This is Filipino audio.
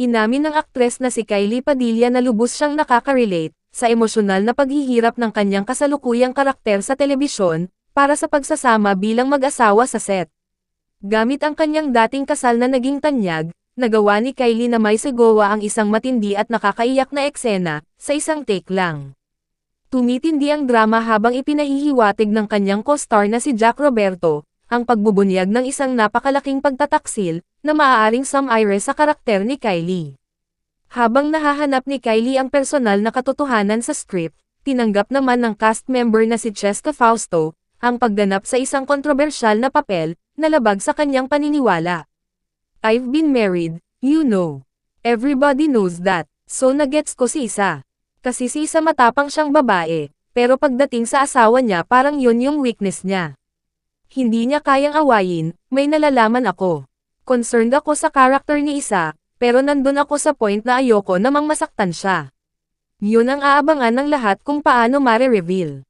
Inamin ng aktres na si Kylie Padilla na lubos siyang nakaka-relate sa emosyonal na paghihirap ng kanyang kasalukuyang karakter sa telebisyon para sa pagsasama bilang mag-asawa sa set. Gamit ang kanyang dating kasal na naging tanyag, nagawa ni Kylie na may segowa ang isang matindi at nakakaiyak na eksena sa isang take lang. Tumitindi ang drama habang ipinahihiwatig ng kanyang co-star na si Jack Roberto ang pagbubunyag ng isang napakalaking pagtataksil na maaaring sum-ire sa karakter ni Kylie. Habang nahahanap ni Kylie ang personal na katotohanan sa script, tinanggap naman ng cast member na si Cheska Fausto ang pagganap sa isang kontrobersyal na papel na labag sa kanyang paniniwala. "I've been married, you know. Everybody knows that, so nagets ko si Isa. Kasi si Isa matapang siyang babae, pero pagdating sa asawa niya parang yun yung weakness niya. Hindi niya kayang awayin, may nalalaman ako. Concerned ako sa karakter ni Isa, pero nandun ako sa point na ayoko namang masaktan siya. Yun ang aabangan ng lahat kung paano mare-reveal."